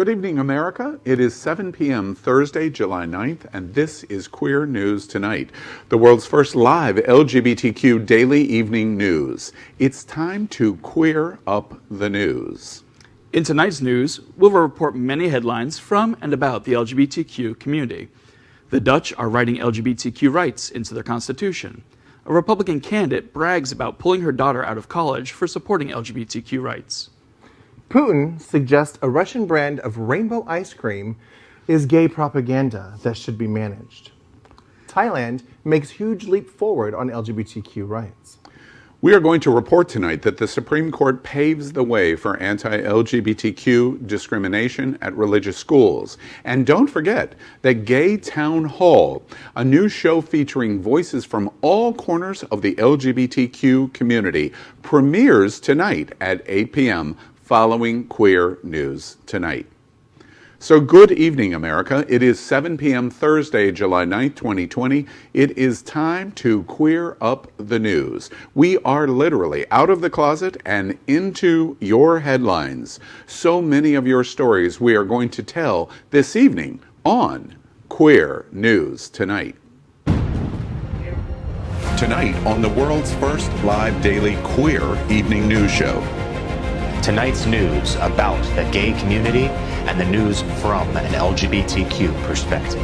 Good evening, America. It is 7 p.m. Thursday, July 9th, and this is Queer News Tonight, the world's first live LGBTQ daily evening news. It's time to queer up the news. In tonight's news, we'll report many headlines from and about the LGBTQ community. The Dutch are writing LGBTQ rights into their constitution. A Republican candidate brags about pulling her daughter out of college for supporting LGBTQ rights. Putin suggests a Russian brand of rainbow ice cream is gay propaganda that should be managed. Thailand makes huge leap forward on LGBTQ rights. We are going to report tonight that the Supreme Court paves the way for anti-LGBTQ discrimination at religious schools. And don't forget that Gay Town Hall, a new show featuring voices from all corners of the LGBTQ community, premieres tonight at 8 p.m. following Queer News Tonight. So good evening, America. It is 7 p.m. Thursday, July 9th, 2020. It is time to queer up the news. We are literally out of the closet and into your headlines. So many of your stories we are going to tell this evening on Queer News Tonight. Tonight on the world's first live daily queer evening news show. Tonight's news about the gay community and the news from an LGBTQ perspective.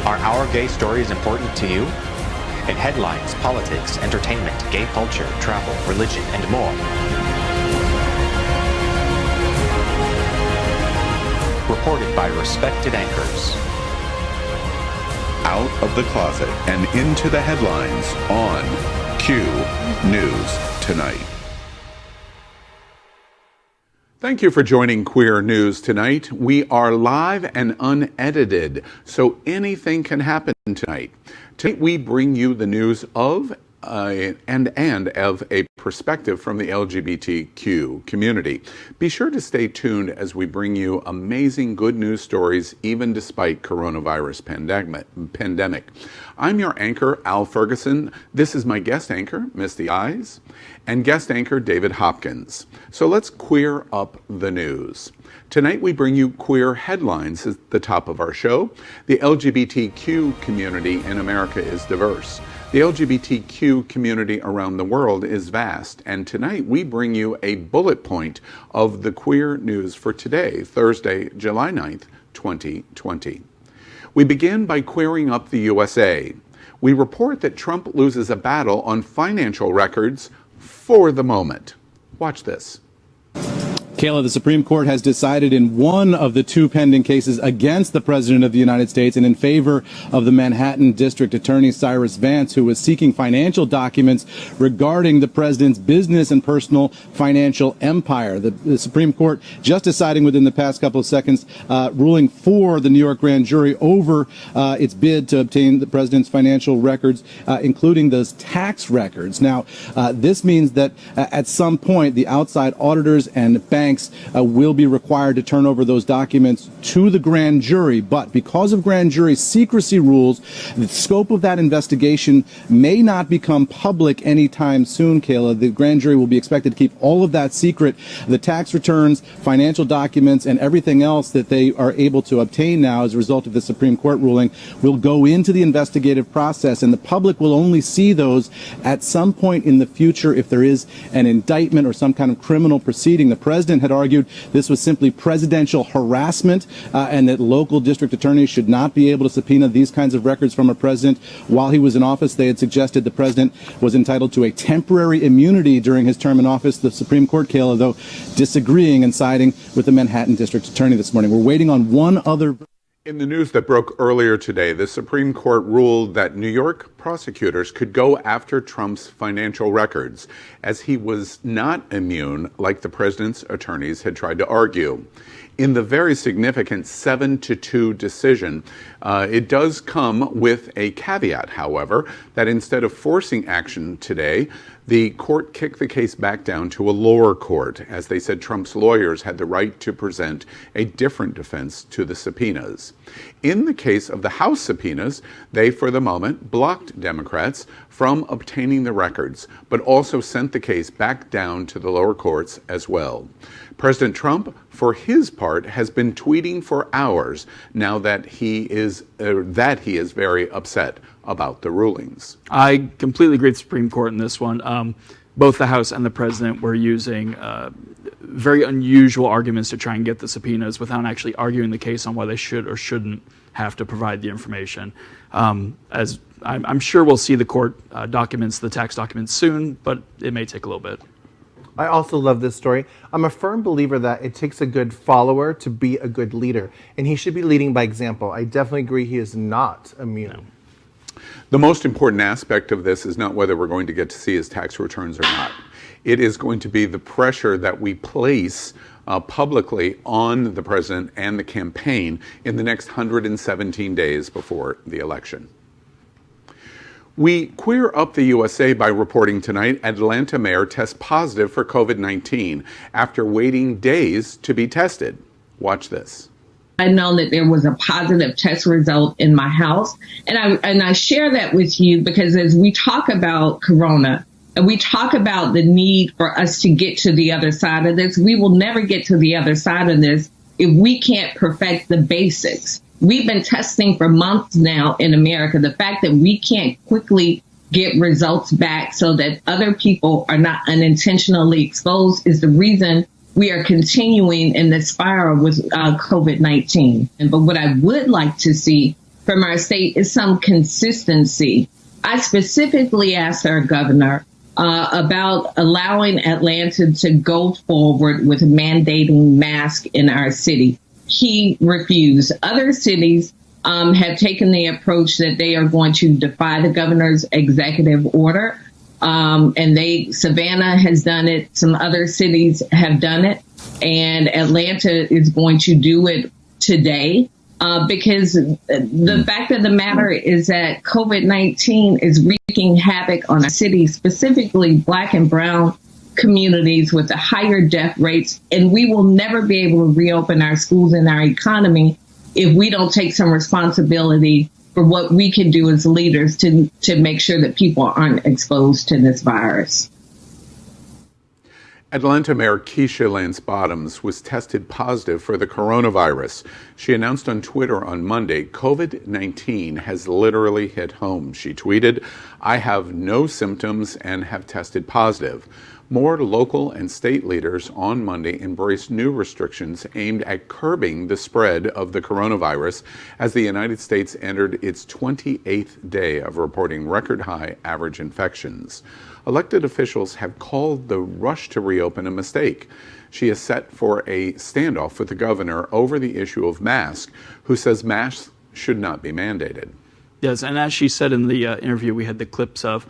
Are our gay stories important to you? In headlines, politics, entertainment, gay culture, travel, religion, and more. Reported by respected anchors. Out of the closet and into the headlines on Q News Tonight. Thank you for joining Queer News Tonight. We are live and unedited, so anything can happen tonight. Tonight we bring you the news of and of a perspective from the LGBTQ community. Be sure to stay tuned as we bring you amazing good news stories, even despite coronavirus pandemic. I'm your anchor, Al Ferguson. This is my guest anchor, Misty Eyes, and guest anchor, David Hopkins. So let's queer up the news. Tonight we bring you queer headlines at the top of our show. The LGBTQ community in America is diverse. The LGBTQ community around the world is vast, and tonight we bring you a bullet point of the queer news for today, Thursday, July 9th, 2020. We begin by queering up the USA. We report that Trump loses a battle on financial records for the moment. Watch this. Kayla, the Supreme Court has decided in one of the two pending cases against the President of the United States and in favor of the Manhattan District Attorney Cyrus Vance, who was seeking financial documents regarding the President's business and personal financial empire. The Supreme Court just deciding within the past couple of seconds, ruling for the New York grand jury over its bid to obtain the President's financial records, including those tax records. Now, this means that at some point, the outside auditors and banks will be required to turn over those documents to the grand jury. But because of grand jury secrecy rules, the scope of that investigation may not become public anytime soon, Kayla. The grand jury will be expected to keep all of that secret. The tax returns, financial documents, and everything else that they are able to obtain now as a result of the Supreme Court ruling will go into the investigative process, and the public will only see those at some point in the future if there is an indictment or some kind of criminal proceeding. The President had argued this was simply presidential harassment and that local district attorneys should not be able to subpoena these kinds of records from a president while he was in office. They had suggested the president was entitled to a temporary immunity during his term in office. The Supreme Court, Kayla, though, disagreeing and siding with the Manhattan district attorney this morning. We're waiting on one other. In the news that broke earlier today, the Supreme Court ruled that New York prosecutors could go after Trump's financial records, as he was not immune like the president's attorneys had tried to argue. In the very significant 7-2 decision, it does come with a caveat, however, that instead of forcing action today, the court kicked the case back down to a lower court, as they said Trump's lawyers had the right to present a different defense to the subpoenas. In the case of the House subpoenas, they, for the moment, blocked stopped Democrats from obtaining the records, but also sent the case back down to the lower courts as well. President Trump, for his part, has been tweeting for hours now that he is very upset about the rulings. I completely agree with the Supreme Court in this one. Both the House and the President were using very unusual arguments to try and get the subpoenas without actually arguing the case on why they should or shouldn't have to provide the information. As I'm sure we'll see the court documents, the tax documents soon, but it may take a little bit. I also love this story. I'm a firm believer that it takes a good follower to be a good leader, and he should be leading by example. I definitely agree he is not immune. No. The most important aspect of this is not whether we're going to get to see his tax returns or not. It is going to be the pressure that we place publicly on the president and the campaign in the next 117 days before the election. We queer up the USA by reporting tonight Atlanta mayor tests positive for COVID-19 after waiting days to be tested. Watch this. I know that there was a positive test result in my house. And I share that with you because as we talk about corona and we talk about the need for us to get to the other side of this, we will never get to the other side of this if we can't perfect the basics. We've been testing for months now in America. The fact that we can't quickly get results back so that other people are not unintentionally exposed is the reason we are continuing in this spiral with COVID-19. But what I would like to see from our state is some consistency. I specifically asked our governor about allowing Atlanta to go forward with mandating masks in our city. He refused. Other cities have taken the approach that they are going to defy the governor's executive order. And Savannah has done it. Some other cities have done it. And Atlanta is going to do it today because the fact of the matter is that COVID-19 is wreaking havoc on our city, specifically Black and brown communities with the higher death rates. And we will never be able to reopen our schools and our economy if we don't take some responsibility for what we can do as leaders to make sure that people aren't exposed to this virus. Atlanta Mayor Keisha Lance Bottoms was tested positive for the coronavirus. She announced on Twitter on Monday, COVID-19 has literally hit home. She tweeted, "I have no symptoms and have tested positive." More local and state leaders on Monday embraced new restrictions aimed at curbing the spread of the coronavirus as the United States entered its 28th day of reporting record-high average infections. Elected officials have called the rush to reopen a mistake. She is set for a standoff with the governor over the issue of masks, who says masks should not be mandated. Yes, and as she said in the interview we had the clips of,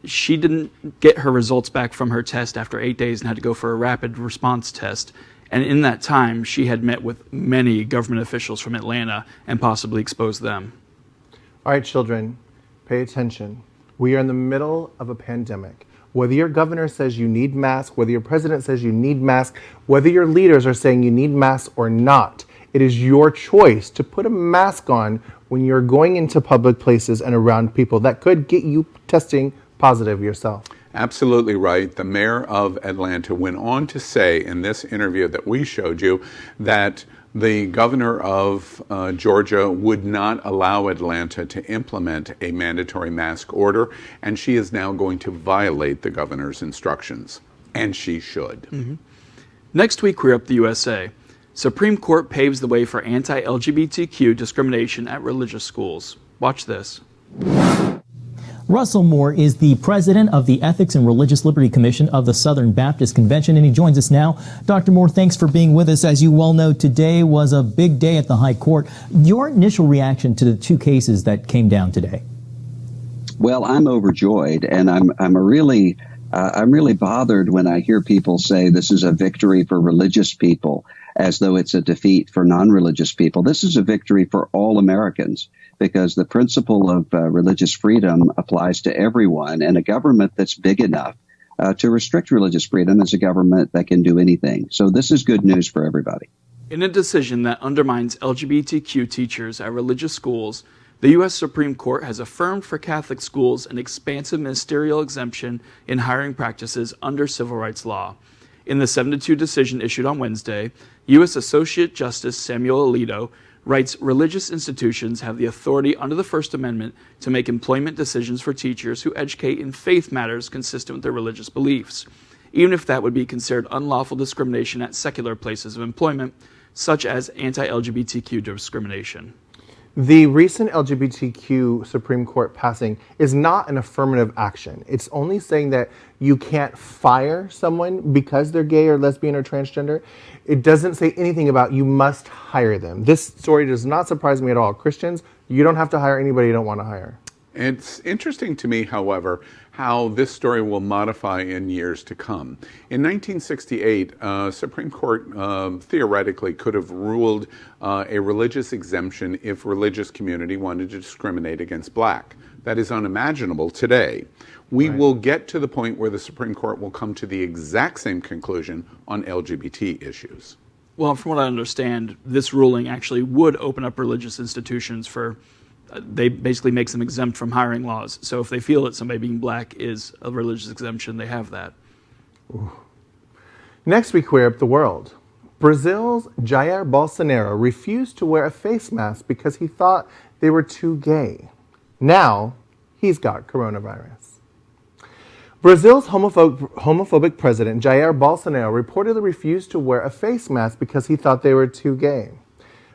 she didn't get her results back from her test after 8 days and had to go for a rapid response test. And in that time, she had met with many government officials from Atlanta and possibly exposed them. All right, children, pay attention. We are in the middle of a pandemic. Whether your governor says you need masks, whether your president says you need masks, whether your leaders are saying you need masks or not, it is your choice to put a mask on when you're going into public places and around people. That could get you testing positive yourself. Absolutely right. The mayor of Atlanta went on to say in this interview that we showed you that the governor of Georgia would not allow Atlanta to implement a mandatory mask order, and she is now going to violate the governor's instructions, and she should. Mm-hmm. Next week, we're up the USA. Supreme Court paves the way for anti-LGBTQ discrimination at religious schools. Watch this. Russell Moore is the president of the Ethics and Religious Liberty Commission of the Southern Baptist Convention, and he joins us now. Dr. Moore, thanks for being with us. As you well know, today was a big day at the High Court. Your initial reaction to the two cases that came down today? Well, I'm overjoyed, and I'm really bothered when I hear people say this is a victory for religious people, as though it's a defeat for non-religious people. This is a victory for all Americans, because the principle of religious freedom applies to everyone, and a government that's big enough to restrict religious freedom is a government that can do anything. So this is good news for everybody. In a decision that undermines LGBTQ teachers at religious schools, The U.S. Supreme Court has affirmed for Catholic schools an expansive ministerial exemption in hiring practices under civil rights law. In the 7-2 decision issued on Wednesday, U.S. Associate Justice Samuel Alito writes religious institutions have the authority under the First Amendment to make employment decisions for teachers who educate in faith matters consistent with their religious beliefs, even if that would be considered unlawful discrimination at secular places of employment, such as anti-LGBTQ discrimination. The recent LGBTQ Supreme Court passing is not an affirmative action. It's only saying that you can't fire someone because they're gay or lesbian or transgender. It doesn't say anything about you must hire them. This story does not surprise me at all. Christians, you don't have to hire anybody you don't want to hire. It's interesting to me, however, how this story will modify in years to come. In 1968, Supreme Court theoretically could have ruled a religious exemption if religious community wanted to discriminate against black. That is unimaginable today. We will get to the point where the Supreme Court will come to the exact same conclusion on LGBT issues. Well, from what I understand, this ruling actually would open up religious institutions for they basically makes them exempt from hiring laws. So if they feel that somebody being black is a religious exemption, they have that. Ooh. Next, we queer up the world. Brazil's Jair Bolsonaro refused to wear a face mask because he thought they were too gay. Now, he's got coronavirus. Brazil's homophobic president, Jair Bolsonaro, reportedly refused to wear a face mask because he thought they were too gay.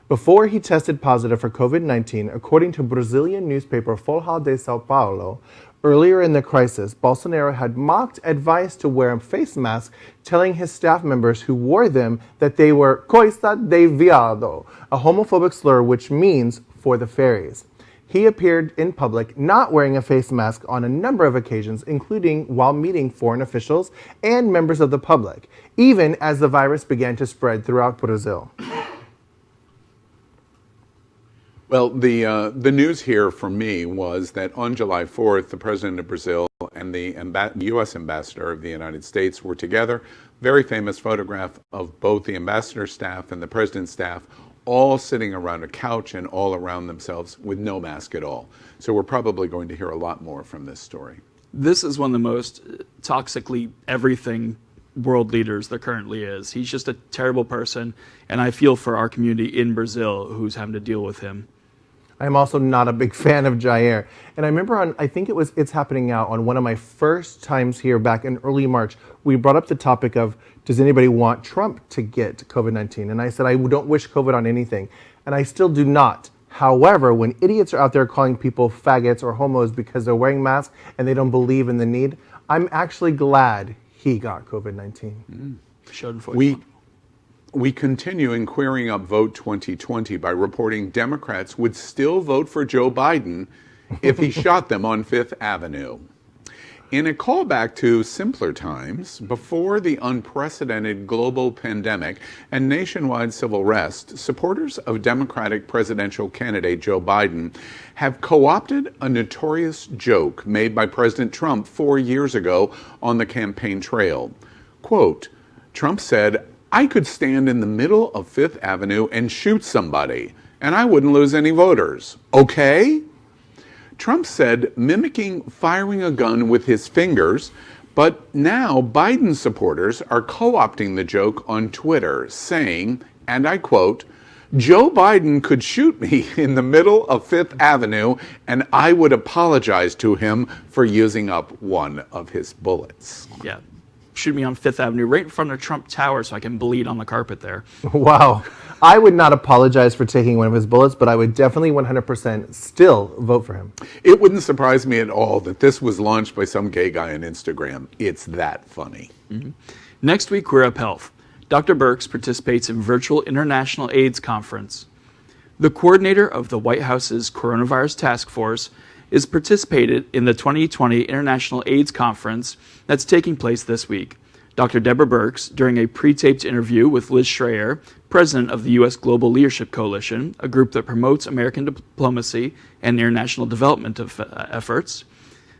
Before he tested positive for COVID-19, according to Brazilian newspaper Folha de São Paulo, earlier in the crisis, Bolsonaro had mocked advice to wear a face mask, telling his staff members who wore them that they were coisa de viado, a homophobic slur which means for the fairies. He appeared in public not wearing a face mask on a number of occasions, including while meeting foreign officials and members of the public, even as the virus began to spread throughout Brazil. Well, the news here for me was that on July 4th, the president of Brazil and the U.S. ambassador of the United States were together. Very famous photograph of both the ambassador's staff and the president's staff all sitting around a couch and all around themselves with no mask at all. So we're probably going to hear a lot more from this story. This is one of the most toxically everything world leaders there currently is. He's just a terrible person, and I feel for our community in Brazil who's having to deal with him. I'm also not a big fan of Jair. And I remember I think it was It's Happening Now, on one of my first times here back in early March, we brought up the topic of, does anybody want Trump to get COVID-19? And I said, I don't wish COVID on anything. And I still do not. However, when idiots are out there calling people faggots or homos because they're wearing masks and they don't believe in the need, I'm actually glad he got COVID-19. We continue in queering up Vote 2020 by reporting Democrats would still vote for Joe Biden if he shot them on Fifth Avenue. In a callback to simpler times, before the unprecedented global pandemic and nationwide civil unrest, supporters of Democratic presidential candidate Joe Biden have co-opted a notorious joke made by President Trump 4 years ago on the campaign trail. Quote, Trump said, I could stand in the middle of Fifth Avenue and shoot somebody, and I wouldn't lose any voters. Okay? Trump said, mimicking firing a gun with his fingers, but now Biden supporters are co-opting the joke on Twitter, saying, and I quote, Joe Biden could shoot me in the middle of Fifth Avenue, and I would apologize to him for using up one of his bullets. Yeah. Shoot me on Fifth Avenue, right in front of Trump Tower, so I can bleed on the carpet there. Wow. I would not apologize for taking one of his bullets, but I would definitely 100% still vote for him. It wouldn't surprise me at all that this was launched by some gay guy on Instagram. It's that funny. Mm-hmm. Next week, Queer Up Health. Dr. Birx participates in virtual International AIDS Conference. The coordinator of the White House's Coronavirus Task Force is participated in the 2020 International AIDS Conference that's taking place this week. Dr. Deborah Birx, during a pre-taped interview with Liz Schreier, president of the U.S. Global Leadership Coalition, a group that promotes American diplomacy and international development efforts,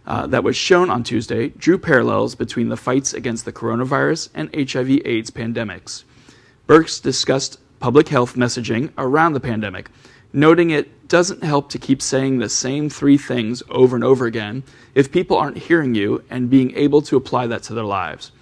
that was shown on Tuesday, drew parallels between the fights against the coronavirus and HIV/AIDS pandemics. Birx discussed public health messaging around the pandemic, noting it doesn't help to keep saying the same three things over and over again if people aren't hearing you and being able to apply that to their lives.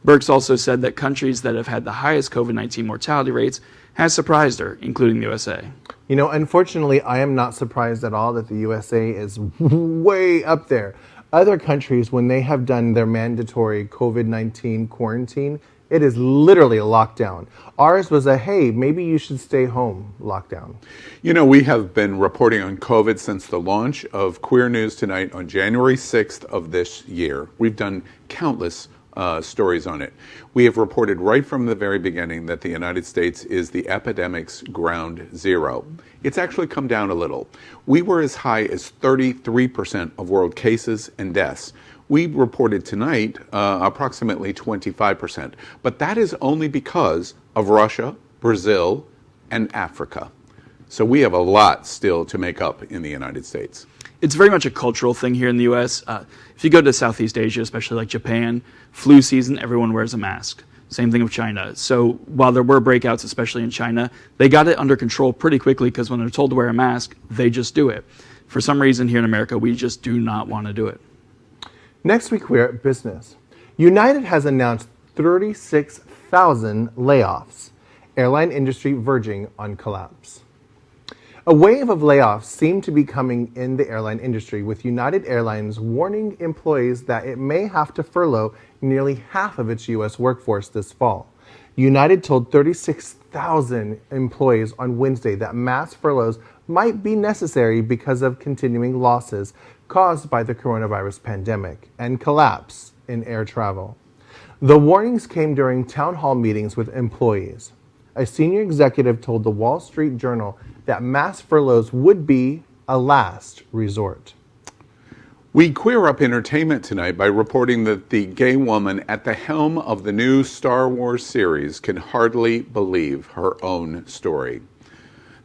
Birx also said that countries that have had the highest COVID-19 mortality rates has surprised her, including the USA. You know, unfortunately, I am not surprised at all that the USA is way up there. Other countries, when they have done their mandatory COVID-19 quarantine, it is literally a lockdown. Ours was a, hey, maybe you should stay home lockdown. You know, we have been reporting on COVID since the launch of Queer News Tonight on January 6th of this year. We've done countless stories on it. We have reported right from the very beginning that the United States is the epidemic's ground zero. It's actually come down a little. We were as high as 33% of world cases and deaths. We reported tonight approximately 25%, but that is only because of Russia, Brazil, and Africa. So we have a lot still to make up in the United States. It's very much a cultural thing here in the U.S. If you go to Southeast Asia, especially like Japan, flu season, everyone wears a mask. Same thing with China. So while there were breakouts, especially in China, they got it under control pretty quickly because when they're told to wear a mask, they just do it. For some reason here in America, we just do not want to do it. Next week, we're at business. United has announced 36,000 layoffs. Airline industry verging on collapse. A wave of layoffs seem to be coming in the airline industry, with United Airlines warning employees that it may have to furlough nearly half of its U.S. workforce this fall. United told 36,000 employees on Wednesday that mass furloughs might be necessary because of continuing losses caused by the coronavirus pandemic and collapse in air travel. The warnings came during town hall meetings with employees. A senior executive told the Wall Street Journal that mass furloughs would be a last resort. We queer up entertainment tonight by reporting that the gay woman at the helm of the new Star Wars series can hardly believe her own story.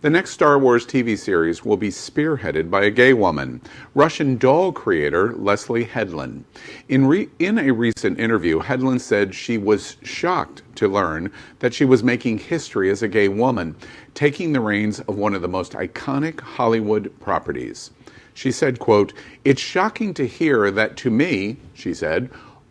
The next Star Wars TV series will be spearheaded by a gay woman, Russian doll creator Leslie Headland. In a recent interview, Headland said she was shocked to learn that she was making history as a gay woman, taking the reins of one of the most iconic Hollywood properties. She said, quote, "It's shocking to hear that to me," she said,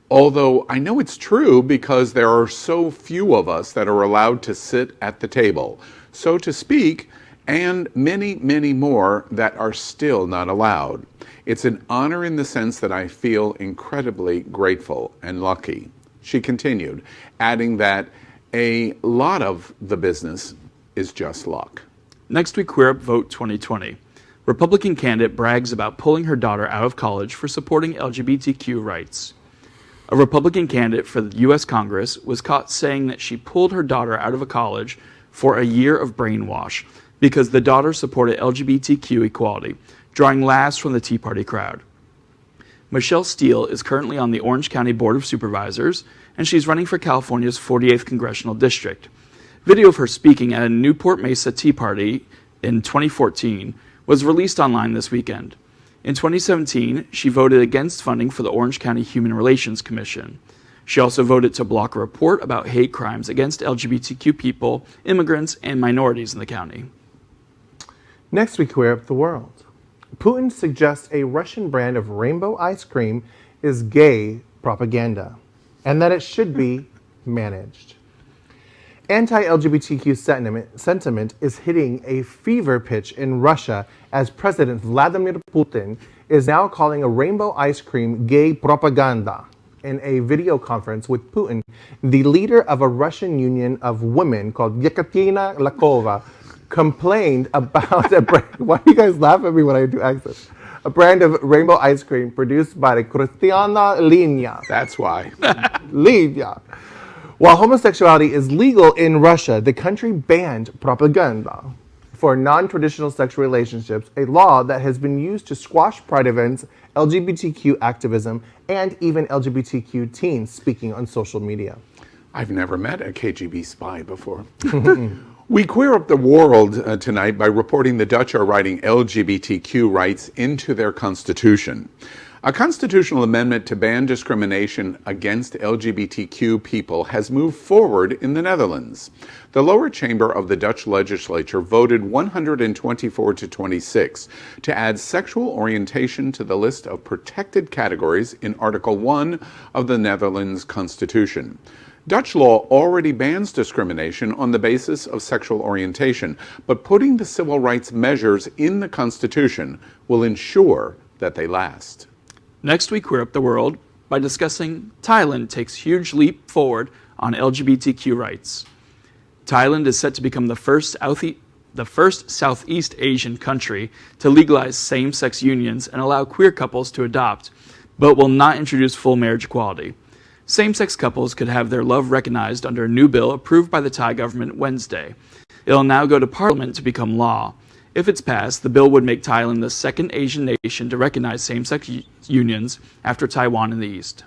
"although I know it's true because there are so few of us that are allowed to sit at the table, so to speak, and many, many more that are still not allowed. It's an honor in the sense that I feel incredibly grateful and lucky." She continued, adding that a lot of the business is just luck. Next week, Queer Up Vote 2020. Republican candidate brags about pulling her daughter out of college for supporting LGBTQ rights. A Republican candidate for the U.S. Congress was caught saying that she pulled her daughter out of a college for a year of brainwash because the daughter supported LGBTQ equality, drawing laughs from the Tea Party crowd. Michelle Steele is currently on the Orange County Board of Supervisors, and she's running for California's 48th Congressional District. Video of her speaking at a Newport Mesa Tea Party in 2014 was released online this weekend. In 2017, she voted against funding for the Orange County Human Relations Commission. She also voted to block a report about hate crimes against LGBTQ people, immigrants, and minorities in the county. Next we queer up the world. Putin suggests a Russian brand of rainbow ice cream is gay propaganda, and that it should be managed. Anti-LGBTQ sentiment is hitting a fever pitch in Russia as President Vladimir Putin is now calling a rainbow ice cream gay propaganda. In a video conference with Putin, the leader of a Russian union of women called Yekaterina Lakova complained about a brand. Why do you guys laugh at me when I do accents? A brand of rainbow ice cream produced by the Christiana Linia. That's why. Linia. While homosexuality is legal in Russia, the country banned propaganda for non-traditional sexual relationships, a law that has been used to squash pride events, LGBTQ activism, and even LGBTQ teens speaking on social media. I've never met a KGB spy before. We queer up the world tonight by reporting the Dutch are writing LGBTQ rights into their constitution. A constitutional amendment to ban discrimination against LGBTQ people has moved forward in the Netherlands. The lower chamber of the Dutch legislature voted 124 to 26 to add sexual orientation to the list of protected categories in Article 1 of the Netherlands Constitution. Dutch law already bans discrimination on the basis of sexual orientation, but putting the civil rights measures in the Constitution will ensure that they last. Next, we queer up the world by discussing Thailand takes huge leap forward on LGBTQ rights. Thailand is set to become the first Southeast Asian country to legalize same-sex unions and allow queer couples to adopt, but will not introduce full marriage equality. Same-sex couples could have their love recognized under a new bill approved by the Thai government Wednesday. It will now go to Parliament to become law. If it's passed, the bill would make Thailand the second Asian nation to recognize same-sex unions after Taiwan in the East.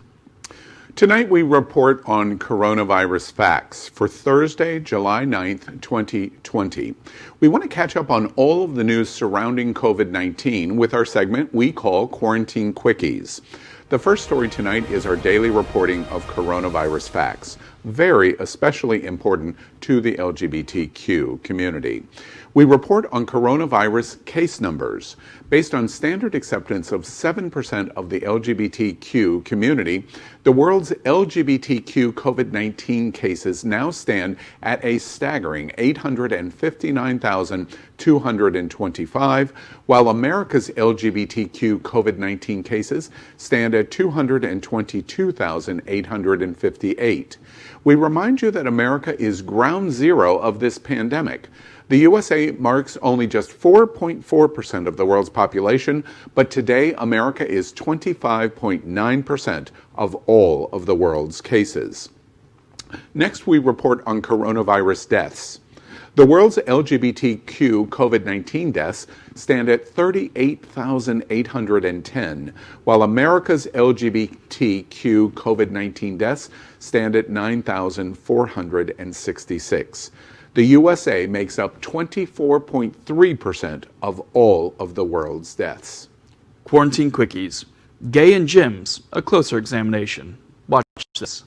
Tonight we report on coronavirus facts for Thursday, July 9th, 2020. We want to catch up on all of the news surrounding COVID-19 with our segment we call Quarantine Quickies. The first story tonight is our daily reporting of coronavirus facts, very especially important to the LGBTQ community. We report on coronavirus case numbers. Based on standard acceptance of 7% of the LGBTQ community, the world's LGBTQ COVID-19 cases now stand at a staggering 859,225, while America's LGBTQ COVID-19 cases stand at 222,858. We remind you that America is ground zero of this pandemic. The USA marks only just 4.4% of the world's population, but today America is 25.9% of all of the world's cases. Next, we report on coronavirus deaths. The world's LGBTQ COVID-19 deaths stand at 38,810, while America's LGBTQ COVID-19 deaths stand at 9,466. The USA makes up 24.3% of all of the world's deaths. Quarantine Quickies. Gay in gyms, a closer examination. Watch this.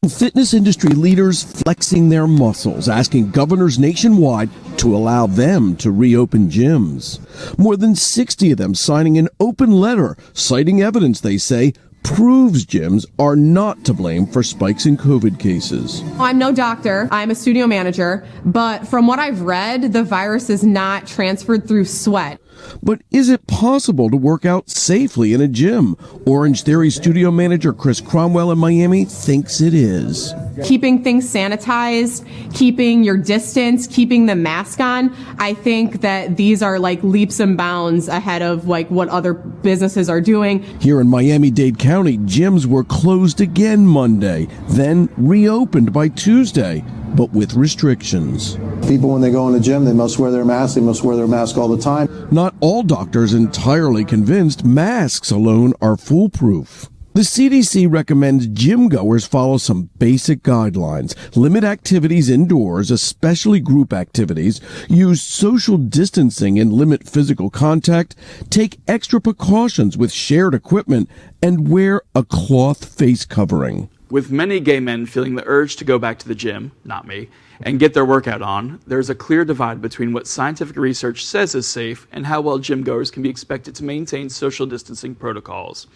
Fitness industry leaders flexing their muscles, asking governors nationwide to allow them to reopen gyms. More than 60 of them signing an open letter, citing evidence, they say, proves gyms are not to blame for spikes in COVID cases. I'm no doctor, I'm a studio manager, but from what I've read, the virus is not transferred through sweat. But is it possible to work out safely in a gym? Orange Theory studio manager Chris Cromwell in Miami thinks it is. Keeping things sanitized, keeping your distance, keeping the mask on, I think that these are like leaps and bounds ahead of like what other businesses are doing. Here in Miami-Dade County, gyms were closed again Monday, then reopened by Tuesday, but with restrictions. People, when they go in the gym, they must wear their mask. They must wear their mask all the time. Not all doctors entirely convinced masks alone are foolproof. The CDC recommends gym goers follow some basic guidelines, limit activities indoors, especially group activities, use social distancing and limit physical contact, take extra precautions with shared equipment, and wear a cloth face covering. With many gay men feeling the urge to go back to the gym, not me, and get their workout on, there's a clear divide between what scientific research says is safe and how well gym goers can be expected to maintain social distancing protocols.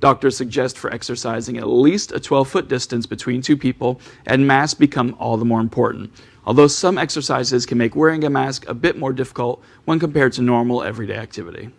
Doctors suggest for exercising at least a 12-foot distance between two people, and masks become all the more important, although some exercises can make wearing a mask a bit more difficult when compared to normal everyday activity.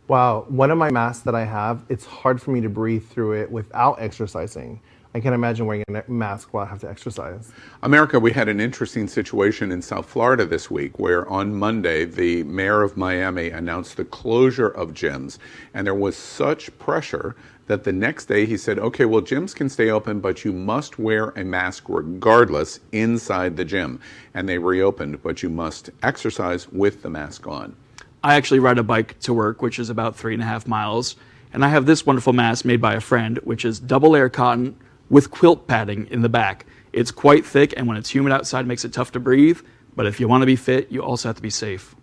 Wow, one of my masks that I have, it's hard for me to breathe through it without exercising. I can't imagine wearing a mask while I have to exercise. America, we had an interesting situation in South Florida this week where on Monday, the mayor of Miami announced the closure of gyms. And there was such pressure that the next day he said, okay, well, gyms can stay open, but you must wear a mask regardless inside the gym. And they reopened, but you must exercise with the mask on. I actually ride a bike to work, which is about 3.5 miles. And I have this wonderful mask made by a friend, which is double layer cotton with quilt padding in the back. It's quite thick, and when it's humid outside, it makes it tough to breathe. But if you want to be fit, you also have to be safe.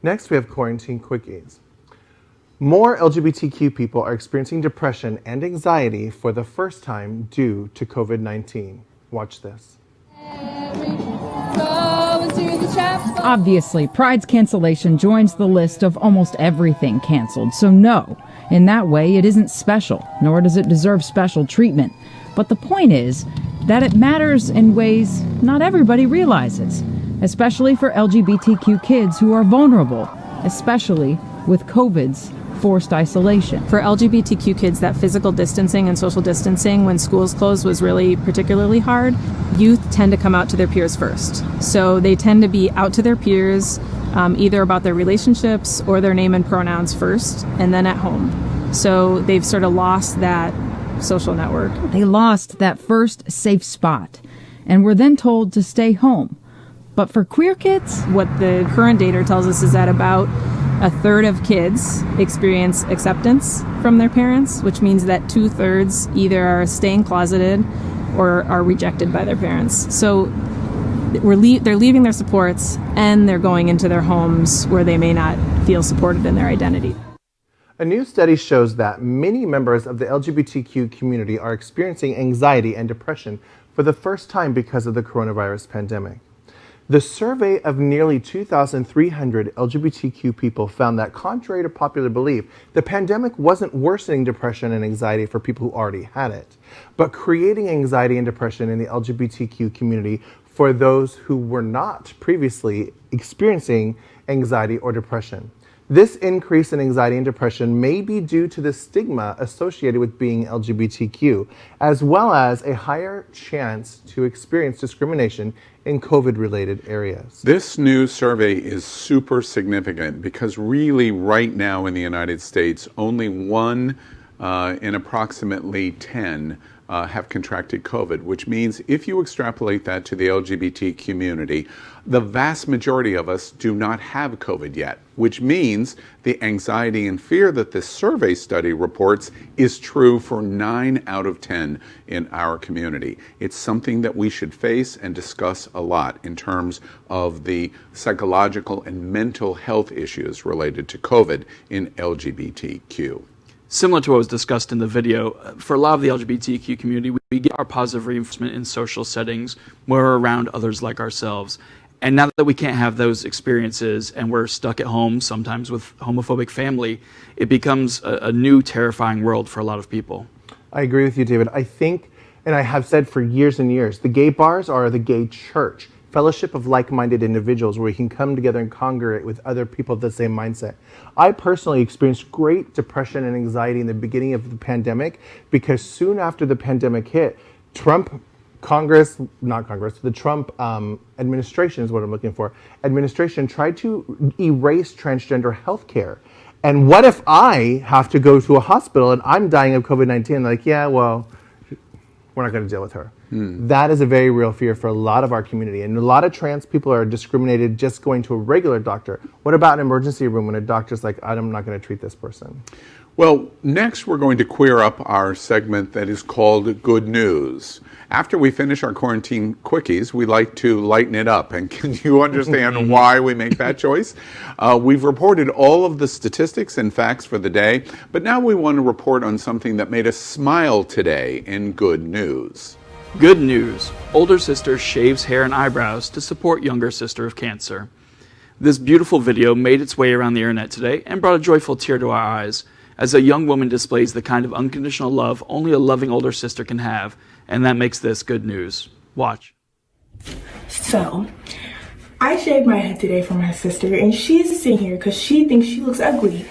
Next, we have Quarantine Quickies. More LGBTQ people are experiencing depression and anxiety for the first time due to COVID-19. Watch this. Obviously, Pride's cancellation joins the list of almost everything canceled, so no. In that way, it isn't special, nor does it deserve special treatment. But the point is that it matters in ways not everybody realizes, especially for LGBTQ kids who are vulnerable, especially with COVID's forced isolation. For LGBTQ kids, that physical distancing and social distancing when schools closed was really particularly hard. Youth tend to come out to their peers first. So they tend to be out to their peers, either about their relationships or their name and pronouns first, and then at home. So they've sort of lost that social network. They lost that first safe spot and were then told to stay home. But for queer kids, what the current data tells us is that about a third of kids experience acceptance from their parents, which means that 2/3 either are staying closeted or are rejected by their parents. So they're leaving their supports and they're going into their homes where they may not feel supported in their identity. A new study shows that many members of the LGBTQ community are experiencing anxiety and depression for the first time because of the coronavirus pandemic. The survey of nearly 2,300 LGBTQ people found that, contrary to popular belief, the pandemic wasn't worsening depression and anxiety for people who already had it, but creating anxiety and depression in the LGBTQ community for those who were not previously experiencing anxiety or depression. This increase in anxiety and depression may be due to the stigma associated with being LGBTQ, as well as a higher chance to experience discrimination in COVID-related areas. This new survey is super significant because really right now in the United States, only 1 in approximately 10 have contracted COVID, which means if you extrapolate that to the LGBT community, the vast majority of us do not have COVID yet, which means the anxiety and fear that this survey study reports is true for 9 out of 10 in our community. It's something that we should face and discuss a lot in terms of the psychological and mental health issues related to COVID in LGBTQ. Similar to what was discussed in the video, for a lot of the LGBTQ community, we get our positive reinforcement in social settings where we're around others like ourselves. And now that we can't have those experiences and we're stuck at home, sometimes with homophobic family, it becomes a new terrifying world for a lot of people. I agree with you, David. I think, and I have said for years and years, the gay bars are the gay church, fellowship of like-minded individuals where we can come together and congregate with other people of the same mindset. I personally experienced great depression and anxiety in the beginning of the pandemic because soon after the pandemic hit, the Trump administration is what I'm looking for. Administration tried to erase transgender health care. And what if I have to go to a hospital and I'm dying of COVID-19? Like, yeah, well, we're not going to deal with her. That is a very real fear for a lot of our community. And a lot of trans people are discriminated just going to a regular doctor. What about an emergency room when a doctor's like, I'm not going to treat this person? Well, next we're going to queer up our segment that is called Good News. After we finish our quarantine quickies, we like to lighten it up. And can you understand why we make that choice? We've reported all of the statistics and facts for the day, but now we want to report on something that made us smile today in Good News. Good news. Older sister shaves hair and eyebrows to support younger sister of cancer. This beautiful video made its way around the internet today and brought a joyful tear to our eyes as a young woman displays the kind of unconditional love only a loving older sister can have, and that makes this good news. Watch. So, I shaved my head today for my sister, and she's sitting here because she thinks she looks ugly.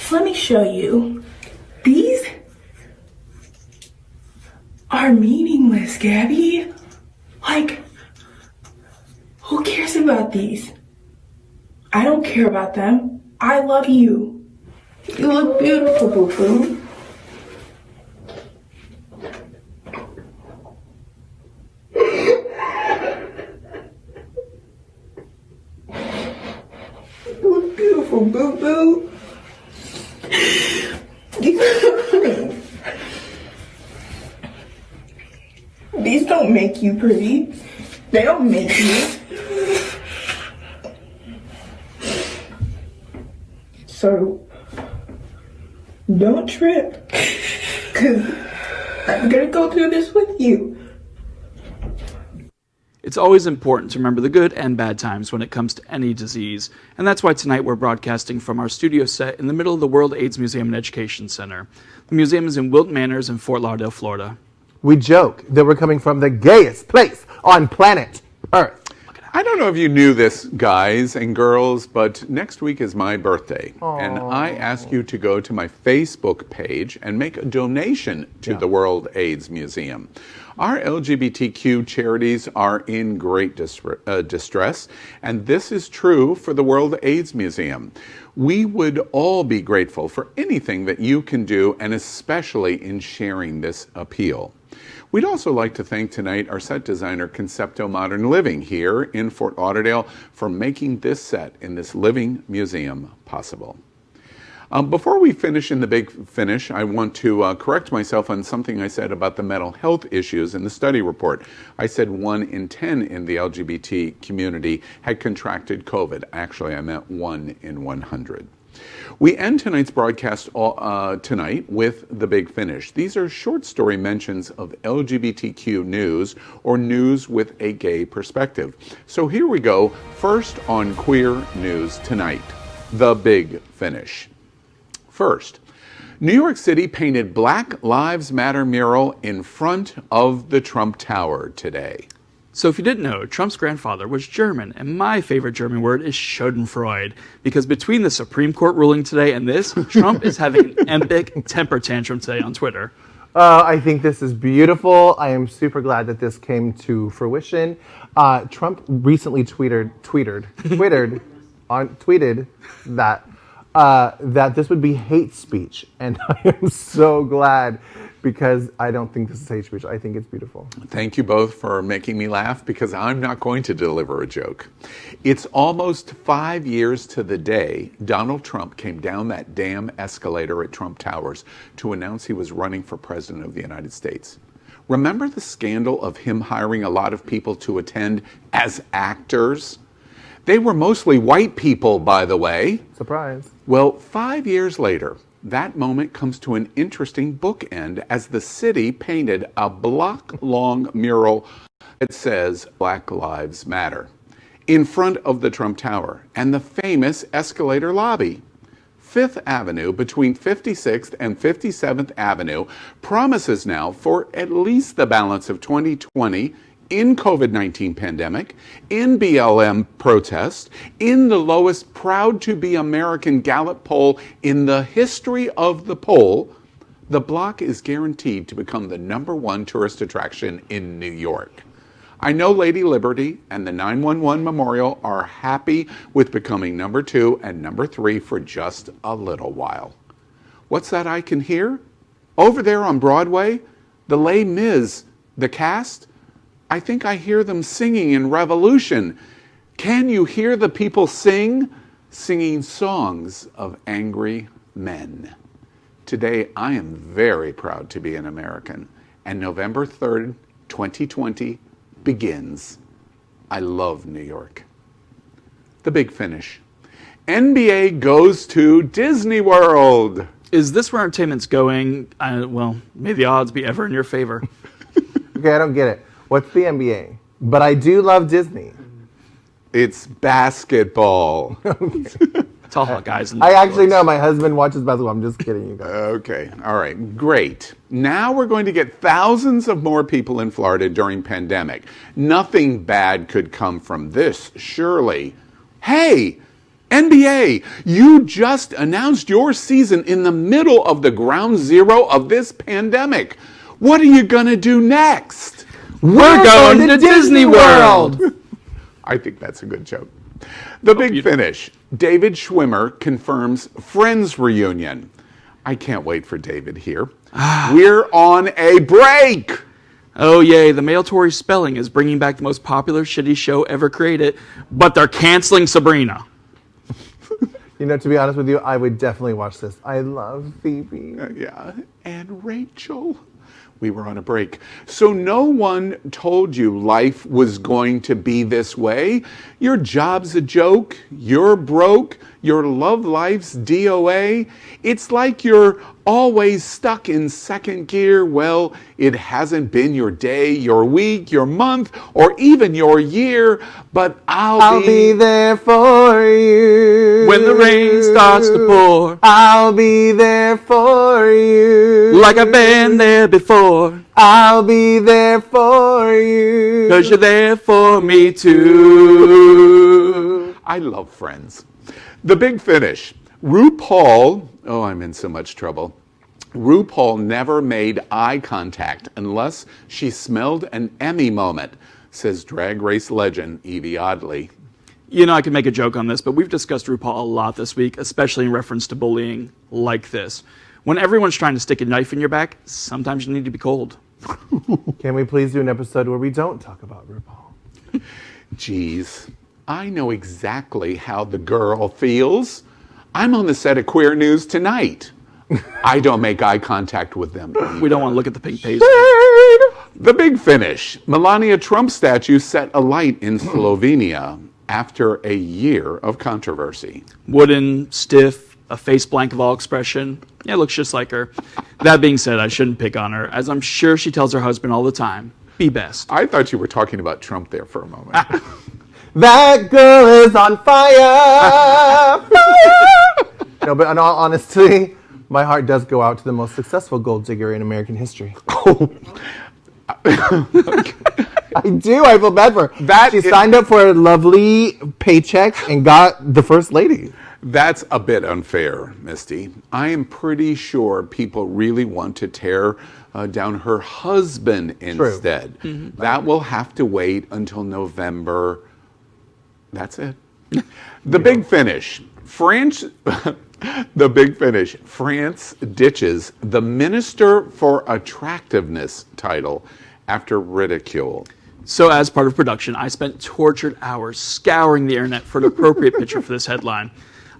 So let me show you. These are meaningless, Gabby. Like, who cares about these? I don't care about them. I love you. You look beautiful, boo-boo. You look beautiful, boo-boo. These don't make you pretty. They don't make you. So, Don't trip. Because I'm going to go through this with you. It's always important to remember the good and bad times when it comes to any disease, and that's why tonight we're broadcasting from our studio set in the middle of the World AIDS Museum and Education Center. The museum is in Wilton Manors in Fort Lauderdale, Florida. We joke that we're coming from the gayest place on planet Earth. I don't know if you knew this, guys and girls, but next week is my birthday. Aww. And I ask you to go to my Facebook page and make a donation to the World AIDS Museum. Our LGBTQ charities are in great distress, and this is true for the World AIDS Museum. We would all be grateful for anything that you can do, and especially in sharing this appeal. We'd also like to thank tonight our set designer, Concepto Modern Living, here in Fort Lauderdale for making this set in this living museum possible. Before we finish in the big finish, I want to correct myself on something I said about the mental health issues in the study report. I said 1 in 10 in the LGBT community had contracted COVID. Actually, I meant 1 in 100. We end tonight's broadcast tonight with the big finish. These are short story mentions of LGBTQ news or news with a gay perspective. So here we go. First on queer news tonight, the big finish. First, New York City painted Black Lives Matter mural in front of the Trump Tower today. So if you didn't know, Trump's grandfather was German, and my favorite German word is Schadenfreude, because between the Supreme Court ruling today and this, Trump is having an epic temper tantrum today on Twitter. I think this is beautiful. I am super glad that this came to fruition. Trump recently tweeted that this would be hate speech, and I am so glad because I don't think this is hate speech. I think it's beautiful. Thank you both for making me laugh because I'm not going to deliver a joke. It's almost 5 years to the day Donald Trump came down that damn escalator at Trump Towers to announce he was running for president of the United States. Remember the scandal of him hiring a lot of people to attend as actors? They were mostly white people, by the way. Surprise. Well, 5 years later, that moment comes to an interesting bookend as the city painted a block-long mural that says Black Lives Matter in front of the Trump Tower and the famous escalator lobby. Fifth Avenue between 56th and 57th Avenue promises now for at least the balance of 2020 in COVID-19 pandemic, in BLM protest, in the lowest Proud to be American Gallup poll in the history of the poll, the block is guaranteed to become the #1 tourist attraction in New York. I know Lady Liberty and the 911 Memorial are happy with becoming #2 and #3 for just a little while. What's that I can hear? Over there on Broadway, the Les Mis, the cast, I think I hear them singing in Revolution. Can you hear the people singing songs of angry men? Today, I am very proud to be an American, and November 3rd, 2020 begins. I love New York. The big finish. NBA goes to Disney World. Is this where entertainment's going? Well, may the odds be ever in your favor. Okay, I don't get it. What's the NBA? But I do love Disney. It's basketball. It's all guys. I actually know my husband watches basketball. I'm just kidding, you guys. Okay, all right, great. Now we're going to get thousands of more people in Florida during pandemic. Nothing bad could come from this, surely. Hey, NBA, you just announced your season in the middle of the ground zero of this pandemic. What are you going to do next? We're going to Disney World. I think that's a good joke. The big finish. David Schwimmer confirms Friends reunion. I can't wait for David here. We're on a break. Oh, yay. The male Tory spelling is bringing back the most popular shitty show ever created, but they're canceling Sabrina. You know, to be honest with you, I would definitely watch this. I love Phoebe. Yeah, and Rachel. We were on a break. So no one told you life was going to be this way. Your job's a joke. You're broke. Your love life's DOA. It's like you're always stuck in second gear. Well, it hasn't been your day, your week, your month, or even your year, but I'll be there for you. When the rain starts to pour, I'll be there for you. like I've been there before. I'll be there for you. 'Cause you're there for me too. I love Friends. The big finish. RuPaul, oh, I'm in so much trouble. RuPaul never made eye contact unless she smelled an Emmy moment, says Drag Race legend Yvie Oddly. You know, I could make a joke on this, but we've discussed RuPaul a lot this week, especially in reference to bullying like this. When everyone's trying to stick a knife in your back, sometimes you need to be cold. Can we please do an episode where we don't talk about RuPaul? Geez, I know exactly how the girl feels. I'm on the set of Queer News tonight. I don't make eye contact with them. We don't want to look at the pink pastry. The big finish. Melania Trump statue set alight in Slovenia after a year of controversy. Wooden, stiff, a face blank of all expression. Yeah, looks just like her. That being said, I shouldn't pick on her, as I'm sure she tells her husband all the time, be best. I thought you were talking about Trump there for a moment. That girl is on fire! No, but in all honesty, my heart does go out to the most successful gold digger in American history. I do. I feel bad for her. She signed up for a lovely paycheck and got the first lady. That's a bit unfair, Misty. I am pretty sure people really want to tear down her husband instead. Mm-hmm. That will have to wait until November. That's it. The big finish. The big finish. France ditches the Minister for Attractiveness title after ridicule. So as part of production, I spent tortured hours scouring the internet for an appropriate picture for this headline.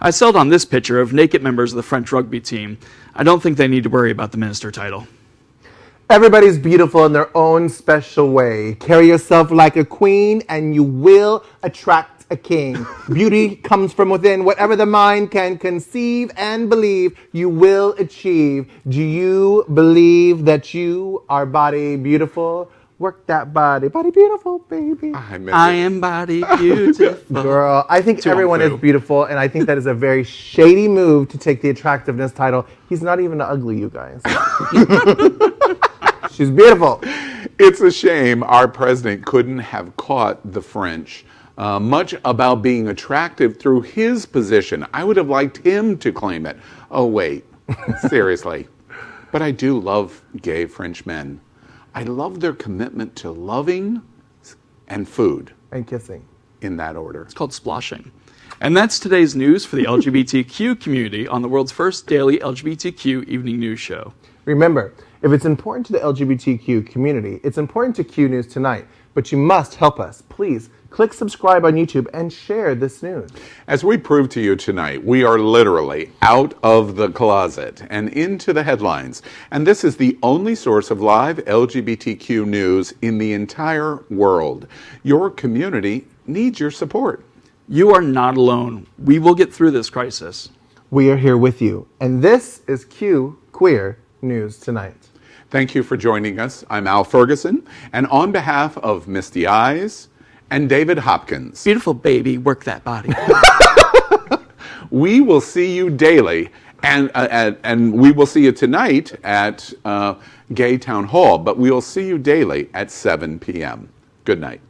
I settled on this picture of naked members of the French rugby team. I don't think they need to worry about the minister title. Everybody's beautiful in their own special way. Carry yourself like a queen and you will attract a king. Beauty comes from within. Whatever the mind can conceive and believe, you will achieve. Do you believe that you are body beautiful? Work that body. Body beautiful, baby. I am body beautiful. Girl, I think everyone is beautiful, and I think that is a very shady move to take the attractiveness title. He's not even ugly, you guys. She's beautiful. It's a shame our president couldn't have caught the French much about being attractive through his position. I would have liked him to claim it. Oh, wait. Seriously. But I do love gay French men. I love their commitment to loving and food. And kissing. In that order. It's called sploshing. And that's today's news for the LGBTQ community on the world's first daily LGBTQ evening news show. Remember, if it's important to the LGBTQ community, it's important to Q News Tonight. But you must help us. Please click subscribe on YouTube and share this news. As we proved to you tonight, we are literally out of the closet and into the headlines. And this is the only source of live LGBTQ news in the entire world. Your community needs your support. You are not alone. We will get through this crisis. We are here with you. And this is Q Queer News Tonight. Thank you for joining us. I'm Al Ferguson, and on behalf of Misty Eyes and David Hopkins. Beautiful baby, work that body. We will see you daily, and we will see you tonight at Gay Town Hall, but we will see you daily at 7 p.m. Good night.